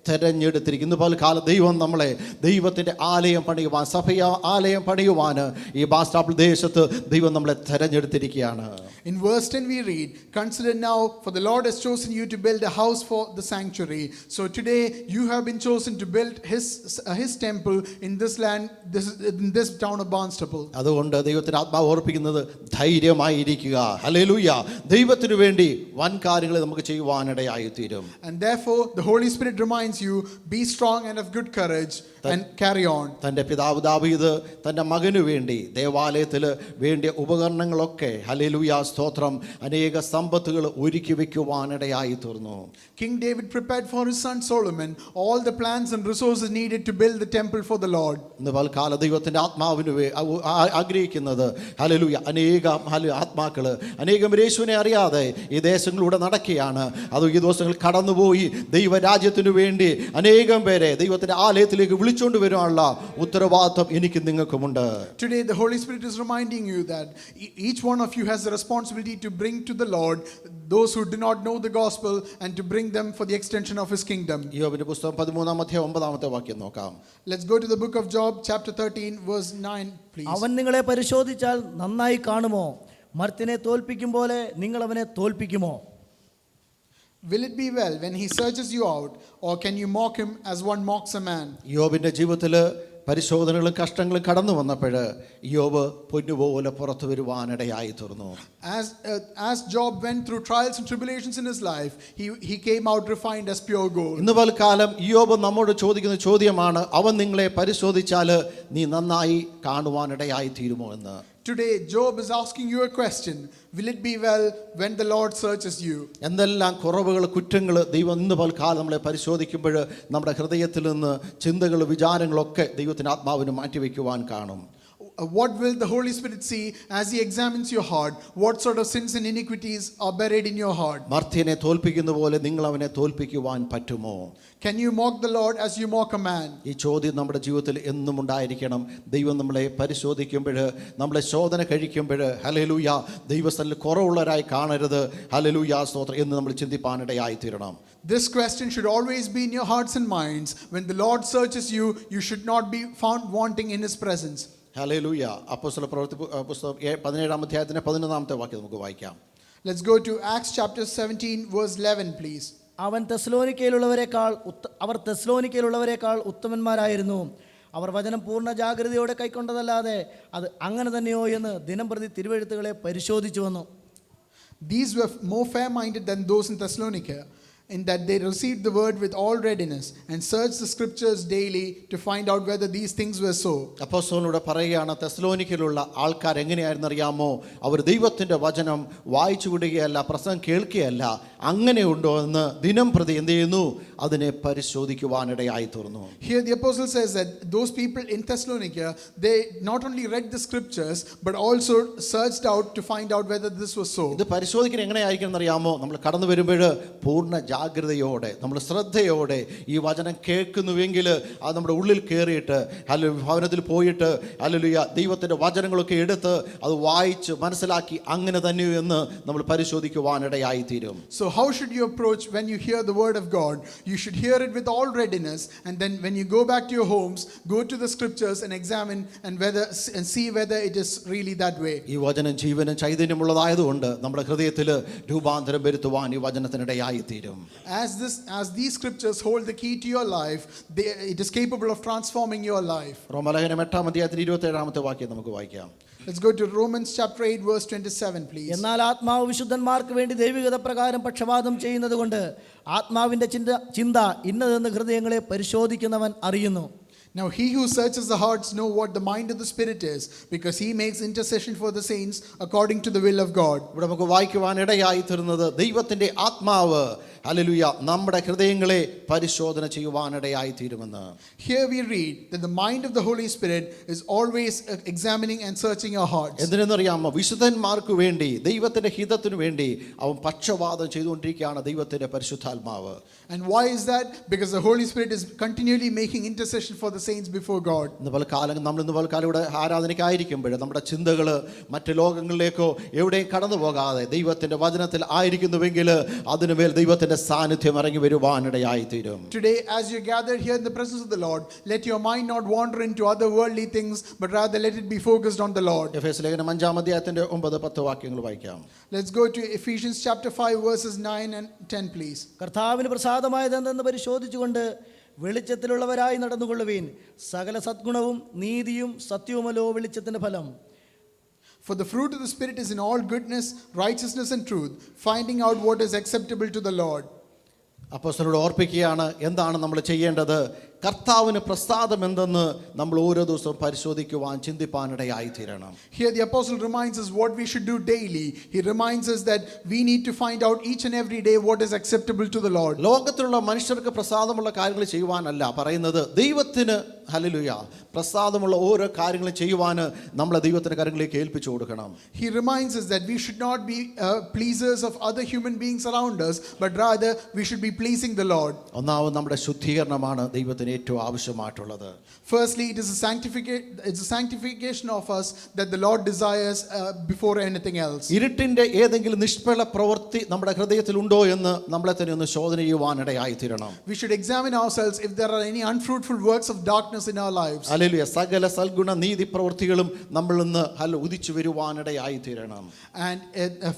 തെരഞ്ഞെടുത്തിരിക്കുന്നു. ഇന്ന് പൽക്കാലം ദൈവം നമ്മളെ ദൈവത്തിൻ്റെ ആലയം പണിയുവാൻ, സഭയ ആലയം പണിയുവാൻ ഈ ബാസ്റ്റാപ്പിൾ ദേശത്ത് ദൈവം നമ്മളെ തെരഞ്ഞെടുത്തിരിക്കുകയാണ്. In verse 10 we read, "Consider now, for the Lord has chosen you to build a house for the sanctuary." So today you have been chosen to build his temple in this land, in this town of Barnstaple. അതുകൊണ്ട് ദൈവത്തിൻ്റെ ആത്മാവ് ഓർപ്പിക്കുന്നത് ധൈര്യമായിരിക്കുക. Hallelujah. ദൈവത്തിനു വേണ്ടി വൻ കാര്യങ്ങൾ നമുക്ക് ചെയ്യുവാനിടയായി തീരും. And therefore the Holy Spirit reminds you, be strong and of good courage and carry on. തൻ്റെ പിതാവ് ദാവീദ് തൻ്റെ മകനു വേണ്ടി ദേവാലയത്തിൽ വേണ്ടിയ ഉപകരണങ്ങളൊക്കെ, ഹല്ലേലൂയ സ്തോത്രം, അനേക സമ്പത്തുകൾ ഒരുക്കി വെക്കുവാനിടയായി തീർന്നു. King David prepared for his son Solomon all the plans and resources needed to build the temple for the Lord. ഇന്ന് പൽക്കാല ദൈവത്തിൻ്റെ ആത്മാവിന് ആഗ്രഹിക്കുന്നത്, ഹല്ലേലൂയ, ആത്മാക്കൾ അനേകം യേശുവിനെ അറിയാതെ ഈ ദേശങ്ങളിലൂടെ നടക്കുകയാണ്. അത് ഈ ദിവസങ്ങൾ കടന്നുപോയി ദൈവരാജ്യത്തിനു വേണ്ടി അനേകം പേരെ ദൈവത്തിൻ്റെ ആലയത്തിലേക്ക് വിളിച്ചുകൊണ്ട് വരാനുള്ള ഉത്തരവാദിത്വം എനിക്ക് നിങ്ങൾക്കുമുണ്ട്. Today the Holy Spirit is reminding you that each one of you has the responsibility to bring to the Lord those who do not know the gospel and to bring them for the extension of his kingdom. യോബിന്റെ പുസ്തകം 13-ാം അധ്യായം 9-ാമത്തെ വാക്യം നോക്കാം. Let's go to the book of Job chapter 13 verse 9 please. അവൻ നിങ്ങളെ പരിശോധിച്ചാൽ നന്നായി കാണുമോ? മർത്യനെ തോൽപ്പിക്കും പോലെ നിങ്ങൾ അവനെ തോൽപ്പിക്കുമോ? Will it be well when he searches you out, or can you mock him as one mocks a man? യോബിന്റെ ജീവിതത്തിൽ പരിശോധനകളും കഷ്ടങ്ങളും കടന്നു വന്നപ്പോൾ യോബ് പൊന്നുപോലെ പുറത്തു വരുവാനിടയായി തീർന്നു. As Job went through trials and tribulations in his life, he came out refined as pure gold. ഇന്ന് പൽക്കാലം യോബ് നമ്മോട് ചോദിക്കുന്ന ചോദ്യമാണ്, അവൻ നിങ്ങളെ പരിശോധിച്ചാൽ നീ നന്നായി കാണുവാനിടയായി തീരുമോ എന്ന്. Today Job is asking you a question. Will it be well when the Lord searches you? എന്തെല്ലാം കുറവുകൾ, കുറ്റങ്ങൾ ദൈവം ഇന്ന് പൽക്കാലം നമ്മളെ പരിശോധിക്കുമ്പോൾ നമ്മുടെ ഹൃദയത്തിൽ നിന്ന് ചിന്തകൾ, വിചാരങ്ങളൊക്കെ ദൈവത്തിൻ്റെ ആത്മാവിന് മാറ്റിവെക്കുവാൻ കാണും. What will the Holy Spirit see as he examines your heart? What sort of sins and iniquities are buried in your heart? മർത്യനെ തോൽപ്പിക്കുന്ന പോലെ നിങ്ങൾ അവനെ തോൽപ്പിക്കുവാൻ പറ്റുമോ? Can you mock the Lord as you mock a man? ഈ ചോദ്യം നമ്മുടെ ജീവിതത്തിൽ എന്നും ഉണ്ടായിരിക്കണം. ദൈവം നമ്മളെ പരിശോധിക്കുമ്പോൾ, നമ്മളെ ശോധന കഴിക്കുമ്പോൾ, ഹല്ലേലൂയ, ദൈവസ്ഥലിൽ കുറവുള്ളവരായി കാണരുത്, ഹല്ലേലൂയ സ്തോത്രം എന്ന് നമ്മൾ ചിന്തിപ്പാനിടയായി തീരണം. This question should always be in your hearts and minds. When the Lord searches you, you should not be found wanting in his presence. Hallelujah. അപ്പോസ്തല പ്രവൃത്തി പുസ്തകം 17-ാം അധ്യായത്തിന്റെ 11-ാമത്തെ വാക്യം നമുക്ക് വായിക്കാം. Let's go to Acts chapter 17 verse 11 please. അവർ തെസ്സലോനിക്കയിലുള്ളവരെക്കാൾ ഉത്തമന്മാരായിരുന്നു. അവർ വചനം പൂർണ്ണ ജാഗ്രതയോടെ കൈക്കൊണ്ടതല്ലാതെ അത് അങ്ങനെ തന്നെയോ എന്ന് ദിനംപ്രതി തിരുവെഴുത്തുകളെ പരിശോധിച്ചു വന്നു. These were more fair-minded than those in Thessalonica, in that they received the word with all readiness and searched the scriptures daily to find out whether these things were so. അപ്പോസ്തലനോട് പറയുകയാണ്, തെസ്സലോനിക്കയിലുള്ള ആൾക്കാർ എങ്ങനെയായിരുന്നു അറിയാമോ? അവർ ദൈവത്തിൻ്റെ വചനം വായിച്ചു വിടുകയല്ല, പ്രസംഗം കേൾക്കുകയല്ല, അങ്ങനെയുണ്ടോ എന്ന് ദിനം പ്രതി എന്ത് ചെയ്യുന്നു? അതിനെ പരിശോധിക്കുവാനിടയായി തീർന്നു. Here the apostle says that those people in Thessalonica, they not only read the scriptures but also searched out to find out whether this was so. ഇത് പരിശോധിക്കാൻ എങ്ങനെയായിരിക്കണം എന്നറിയാമോ? നമ്മൾ കടന്നു വരുമ്പോൾ പൂർണ്ണ ജാഗ്രതയോടെ, നമ്മൾ ശ്രദ്ധയോടെ ഈ വചനം കേൾക്കുന്നുവെങ്കിൽ അത് നമ്മുടെ ഉള്ളിൽ കയറിയിട്ട്, അല്ലെങ്കിൽ ഭവനത്തിൽ പോയിട്ട്, അല്ലെങ്കിൽ ദൈവത്തിൻ്റെ വചനങ്ങളൊക്കെ എടുത്ത് അത് വായിച്ച് മനസ്സിലാക്കി അങ്ങനെ തന്നെ എന്ന് നമ്മൾ പരിശോധിക്കുവാനിടയായി തീരും. So how should you approach when you hear the word of God? You should hear it with all readiness, and then when you go back to your homes, go to the scriptures and examine and see whether it is really that way. ഈ വചനം ജീവനും ചൈതന്യമുള്ളതായതുകൊണ്ട് നമ്മുടെ ഹൃദയത്തിൽ രൂപാന്തരം വരുത്തുവാൻ ഈ വചനത്തിനിടയായി തീരും. As these scriptures hold the key to your life, it is capable of transforming your life. റോമാലേഖനം 8-ാം അധ്യായത്തിൽ 27-ാമത്തെ വാക്യം നമുക്ക് വായിക്കാം. Let's go to Romans chapter 8 verse 27 please. എന്നാൽ ആത്മാവ് വിശുദ്ധന്മാർക്ക് വേണ്ടി ദൈവികത പ്രകാരം പക്ഷപാതം ചെയ്യുന്നതുകൊണ്ട് ആത്മാവിൻ്റെ ചിന്ത ഇന്നതെന്ന് ഹൃദയങ്ങളെ പരിശോധിക്കുന്നവൻ അറിയുന്നു. Now he who searches the hearts know what the mind of the Spirit is, because he makes intercession for the saints according to the will of God. ഇവിടെ നമുക്ക് വായിക്കുവാൻ ഇടയായി തീർന്നത്, ദൈവത്തിൻ്റെ ആത്മാവ് ഹല്ലേലൂയ നമ്മുടെ ഹൃദയങ്ങളെ പരിശോധന ചെയ്യുവാനിടയായി തീരുമെന്ന്. Here we read that the mind of the Holy Spirit is always examining and searching our hearts. എന്തിനെന്നറിയാമോ? വിശുദ്ധന്മാർക്ക് വേണ്ടി, ദൈവത്തിന്റെ ഹിതത്തിനു വേണ്ടി അവൻ പക്ഷവാദം ചെയ്തുകൊണ്ടിരിക്കുകയാണ് ദൈവത്തിന്റെ പരിശുദ്ധാത്മാവ്. And why is that? Because the Holy Spirit is continually making intercession for the saints before God. ഇന്ന് പലകാലം ഇവിടെ ആരാധനയ്ക്കായിരിക്കുമ്പോൾ നമ്മുടെ ചിന്തകൾ മറ്റ് ലോകങ്ങളിലേക്കോ എവിടെയും കടന്നു പോകാതെ ദൈവത്തിന്റെ വചനത്തിൽ ആയിരിക്കുന്നുവെങ്കിൽ അതിനുമേൽ ദൈവത്തിന്റെ സാന്നിധ്യം ഇറങ്ങി വരുവാനിടയായി തീരും. Today, as you gathered here in the presence of the Lord, let your mind not wander into other worldly things, but rather let it be focused on the Lord. എഫേസ്യ ലേഖനം 5-ാം അധ്യായത്തിന്റെ 9-10 വാക്യങ്ങൾ വായിക്കാം. Let's go to Ephesians chapter 5 verses 9 and 10 please. കർത്താവിന് പ്രസാദമായതെന്തെന്ന് പരിശോധിച്ചുകൊണ്ട് വെളിച്ചത്തിലുള്ളവരായി നടന്നുകൊള്ളുവീൻ. സകല സദ്ഗുണവും നീതിയും സത്യവുമല്ലോ വെളിച്ചത്തിന്റെ ഫലം. For the fruit of the Spirit is in all goodness, righteousness and truth, finding out what is acceptable to the Lord. അപ്പോസ്തലനോട് ഓർപ്പിക്കുകയാണ് എന്താണ് നമ്മൾ ചെയ്യേണ്ടത്. കർത്താവിന് പ്രസാദം എന്തെന്ന് നമ്മൾ ഓരോ ദിവസവും പരിശോധിക്കുവാൻ ചിന്തിപ്പാനിടയായി തീരണം. Here the apostle reminds us what we should do daily. He reminds us that we need to find out each and every day what is acceptable to the Lord. ലോകത്തിലുള്ള മനുഷ്യർക്ക് പ്രസാദമുള്ള കാര്യങ്ങൾ ചെയ്യുവാനല്ല പറയുന്നത്, ദൈവത്തിന് ഹല്ലേലൂയ പ്രസാദമുള്ള ഓരോ കാര്യങ്ങളും ചെയ്യുവാൻ നമ്മളെ ദൈവത്തിന്റെ കാര്യങ്ങളിലേക്ക് ഏൽപ്പിച്ചു കൊടുക്കണം. He reminds us that we should not be pleasers of other human beings around us, but rather we should be pleasing the Lord. ഒന്നാമത് നമ്മുടെ ശുദ്ധീകരണമാണ് ദൈവത്തിന് ഏറ്റവും ആവശ്യമായിട്ടുള്ളത്. Firstly, it's a sanctification of us that the Lord desires before anything else. ഇരുട്ടിന്റെ ഏതെങ്കിലും നിഷ്ഫല പ്രവൃത്തി നമ്മുടെ ഹൃദയത്തിൽ ഉണ്ടോ എന്ന് നമ്മളെ തന്നെ ഒന്ന് ശോധന ചെയ്യുവാനിടയായി തീരണം. We should examine ourselves if there are any unfruitful works of darkness in our lives. Hallelujah സകല സൽഗുണ നീതി പ്രവൃത്തികളും നമ്മളിൽ നിന്ന് ഉദിച്ചു വരുവാനിടയായി തീരണം. And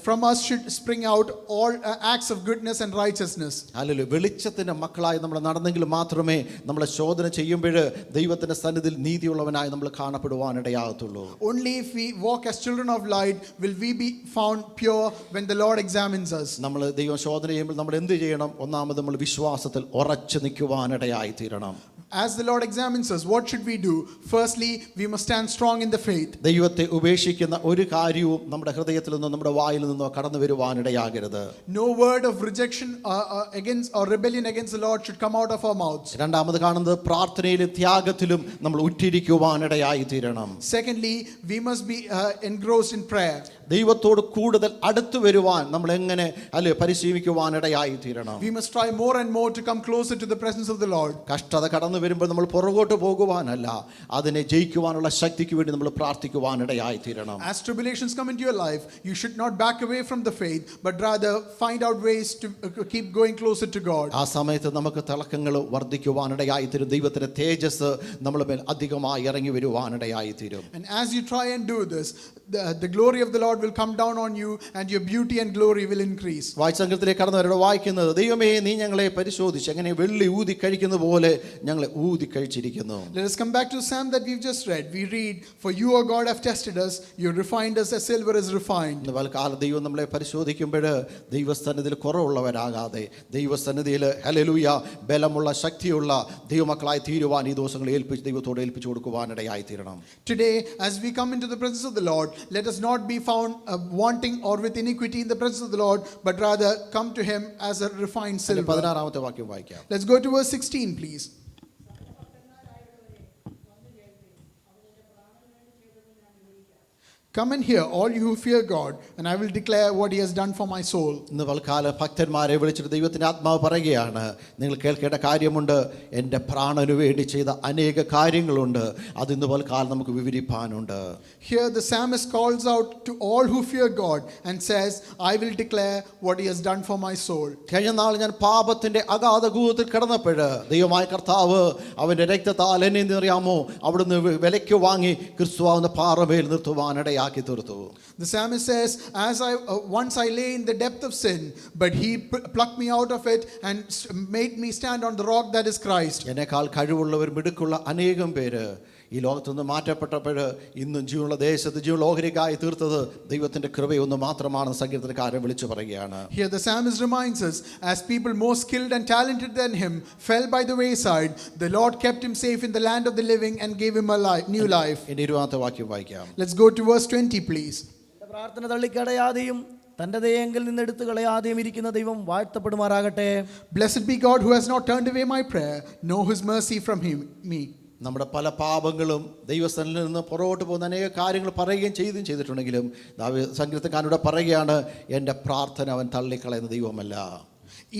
from us should spring out all acts of goodness and righteousness. Hallelujah വെളിച്ചത്തിന്റെ മക്കളായി നമ്മൾ നടന്നെങ്കിൽ മാത്രമേ നമ്മളെ ശോധന ചെയ്യുമ്പോൾ ദൈവത്തിന്റെ സന്നിധിയിൽ നീതിയുള്ളവനായി നമ്മൾ കാണപ്പെടുവാനിടയാകത്തുള്ളൂ. Only if we walk as children of light will we be found pure when the Lord examines us. നമ്മൾ ദൈവം ശോധന ചെയ്യുമ്പോൾ നമ്മൾ എന്ത് ചെയ്യണം? ഒന്നാമത് നമ്മൾ വിശ്വാസത്തിൽ ഉറച്ചു നിൽക്കുവാനിടയായി തീരണം. As the Lord examines us, what should we do? Firstly, we must stand strong in the faith. ദൈവത്തെ ഉപേക്ഷിക്കുന്ന ഒരു കാര്യവും നമ്മുടെ ഹൃദയത്തിൽ നിന്നോ നമ്മുടെ വായിൽ നിന്നോ കടന്നു വരുവാനിടയാകരുത്. No word of rejection against or rebellion against the Lord should come out of our mouths. രണ്ടാമത് കാണുന്നത് പ്രാർത്ഥനയിലും ത്യാഗത്തിലും നമ്മൾ ഉറ്റിരിക്കുവാനിടയായി തീരണം. Secondly, we must be engrossed in prayer. ദൈവത്തോട് കൂടുതൽ അടുത്തു വരുവാൻ നമ്മൾ എങ്ങനെ പരിശീലിക്കുവാനിടയായി തീരണം. We must try more and more to come closer to the presence of the Lord. കഷ്ടത കടന്നു വരുമ്പോൾ നമ്മൾ പുറകോട്ട് പോകുവാനല്ല, അതിനെ ജയിക്കുവാനുള്ള ശക്തിക്ക് വേണ്ടി നമ്മൾ പ്രാർത്ഥിക്കുവാനിടയായി തീരണം. As tribulations come into your life, you should not back away from the faith, but rather find out ways to keep going closer to God. ആ സമയത്ത് നമുക്ക് തിളക്കങ്ങൾ വർദ്ധിക്കുവാനിടയായി തീരും. ദൈവത്തിന്റെ തേജസ് നമ്മുടെ മേൽ അധികമായി ഇറങ്ങി വരുവാനിടയായി തീരും. And as you try and do this, the glory of the Lord will come down on you and your beauty and glory will increase. വായിച്ചങ്കത്തിലേക്ക് കടന്നവരോട് വായിക്കുന്നത്, ദൈവമേ നീ ഞങ്ങളെ പരിശോധിച്ച് അങ്ങനെ വെള്ളി ഊതി കഴിക്കുന്ന പോലെ ഞങ്ങളെ ഊതി കഴിച്ചിരിക്കുന്നു. Let us come back to the psalm that we've just read. We read, for you, O God, have tested us, you refined us as silver is refined. ഇന്ന് പലകാലം ദൈവം നമ്മളെ പരിശോധിക്കുമ്പോൾ ദൈവസന്നിധിയിൽ കുറവുള്ളവരാകാതെ ദൈവസന്നിധിയിൽ ഹല്ലേലൂയ ബലമുള്ള ശക്തിയുള്ള ദൈവമക്കളായി തീരുവാൻ ഈ ദിവസങ്ങൾ ദൈവത്തോട് ഏൽപ്പിച്ചു കൊടുക്കുവാനിടയായി തീരണം. Today, as we come into the presence of the Lord, let us not be found wanting or with iniquity in the presence of the Lord, but rather come to Him as a refined silver. 16-ാമത്തെ വാക്യം വായിക്കാം. Let's go to verse 16, please. Come and hear, all you who fear God, and I will declare what He has done for my soul. ഇന്ന് പൽക്കാല ഭക്തന്മാരെ വിളിച്ചിട്ട് ദൈവത്തിന്റെ ആത്മാവ് പറയുകയാണ്, നിങ്ങൾ കേൾക്കേണ്ട കാര്യമുണ്ട്, എൻ്റെ പ്രാണനു വേണ്ടി ചെയ്ത അനേക കാര്യങ്ങളുണ്ട്, അത് ഇന്ന് പൽക്കാലം നമുക്ക് വിവരിപ്പാനുണ്ട്. Here the psalmist calls out to all who fear God and says, I will declare what He has done for my soul. കഴിഞ്ഞ നാൾ ഞാൻ പാപത്തിന്റെ അഗാധകൂപത്തിൽ കിടന്നപ്പോൾ ദൈവമായ കർത്താവ് അവന്റെ രക്തത്താൽ എന്നെ അറിയാമോ അവിടുന്ന് വിലയ്ക്ക് വാങ്ങി ക്രിസ്തുവാകുന്ന പാറമേൽ നിർത്തുവാനിടയാക്കി തീർത്തു. The psalmist says, as once I lay in the depth of sin, but He plucked me out of it and made me stand on the rock that is Christ. എന്നെക്കാൾ കഴിവുള്ളവർ മിടുക്കുള്ള അനേകം പേര് ഈ ലോകത്തുനിന്ന് മാറ്റപ്പെട്ടപ്പോൾ ഇന്നും ജീവനുള്ള ദേശത്ത് ജീവനുള്ള ഓഹരിക്കായി തീർത്തത് ദൈവത്തിന്റെ കൃപയൊന്ന് മാത്രമാണെന്ന് സങ്കീർത്തനക്കാരൻ വിളിച്ചു പറയുകയാണ്. Here the psalmist reminds us, as people more skilled and talented than him fell by the wayside, the Lord kept him safe in the land of the living and gave him a new life. ഇനി 20-ാമത്തെ വാക്യം വായിക്കാം. Let's go to verse 20, please. പ്രാർത്ഥന തള്ളിക്കടയാതെയും തൻ്റെ ദയെങ്കിൽ നിന്ന് എടുത്തു കളയാതെയും ഇരിക്കുന്ന ദൈവം വാഴ്ത്തപ്പെടുമാറാകട്ടെ. Blessed be God who has not turned away my prayer, nor his mercy from me. നമ്മുടെ പല പാപങ്ങളും ദൈവസ്ഥനിൽ നിന്ന് പുറകോട്ട് പോകുന്ന അനേക കാര്യങ്ങൾ പറയുകയും ചെയ്തിട്ടുണ്ടെങ്കിലും സങ്കീർത്തനക്കാരനോട് പറയുകയാണ്, എൻ്റെ പ്രാർത്ഥന അവൻ തള്ളിക്കളയുന്ന ദൈവമല്ല.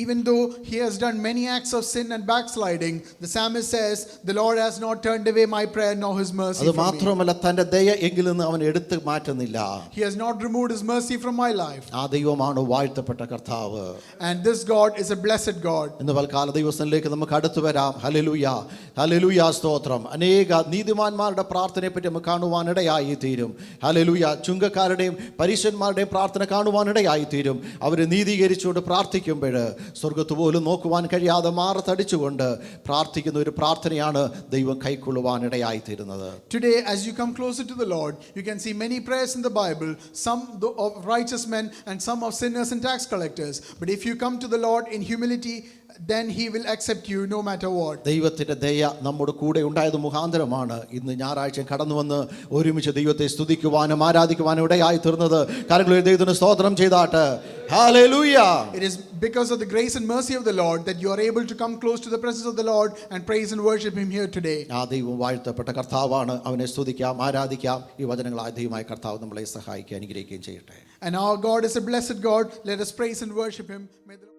Even though he has done many acts of sin and backsliding, the psalmist says, the Lord has not turned away my prayer nor his mercy അത് from me. മാത്രമല്ല, തൻ്റെ ദയ എങ്കിൽ നിന്ന് അവൻ എടുത്ത് മാറ്റുന്നില്ല. He has not removed his mercy from my life. ആ ദൈവമാണ് വാഴ്ത്തപ്പെട്ട കർത്താവ്. And this God is a blessed God. ഇന്ന് പൽക്കാല ദൈവസ്ഥനിലേക്ക് നമുക്ക് അടുത്തു വരാം. ഹല്ലേലൂയ, ഹല്ലേലൂയ, സ്തോത്രം. അനേക നീതിമാന്മാരുടെ പ്രാർത്ഥനയെ പറ്റി നമുക്ക് കാണുവാനിടയായി തീരും. ഹല്ലേലൂയ. ചുങ്കക്കാരുടെയും പരീശന്മാരുടെയും പ്രാർത്ഥന കാണുവാനിടയായി തീരും. അവർ നീതീകരിച്ചുകൊണ്ട് പ്രാർത്ഥിക്കുമ്പോൾ സ്വർഗത്ത് പോലും നോക്കുവാൻ കഴിയാതെ മാറത്തടിച്ചുകൊണ്ട് പ്രാർത്ഥിക്കുന്ന ഒരു പ്രാർത്ഥനയാണ് ദൈവം കൈക്കൊള്ളുവാനിടയായി തീരുന്നത്. Today, as you come closer to the Lord, you can see many prayers in the Bible, some of righteous men and some of sinners and tax collectors. But if you come to the Lord in humility, then he will accept you no matter what. ദൈവത്തിൻ്റെ ദയ നമ്മുടെ കൂടെ ഉണ്ടായത് മുഖാന്തരമാണ് ഇന്ന് ഞായറാഴ്ച കടന്നു വന്ന് ഒരുമിച്ച് ദൈവത്തെ സ്തുതിക്കുവാനും ആരാധിക്കുവാനും ഇടയായി തീർന്നത്. കാര്യങ്ങൾ ദൈവത്തിന് സ്തോത്രം ചെയ്താട്ട്. Hallelujah. It is because of the grace and mercy of the Lord that you are able to come close to the presence of the Lord and praise and worship him here today. ആ ദൈവം വാഴ്ത്തപ്പെട്ട കർത്താവാണ്. അവനെ സ്തുതിക്കാം, ആരാധിക്കാം. ഈ വചനങ്ങളായ ദൈവമായ കർത്താവ് നമ്മളെ സഹായിക്കാൻ അനുഗ്രഹിക്കുകയും ചെയ്യട്ടെ. And our God is a blessed God. Let us praise and worship him. May the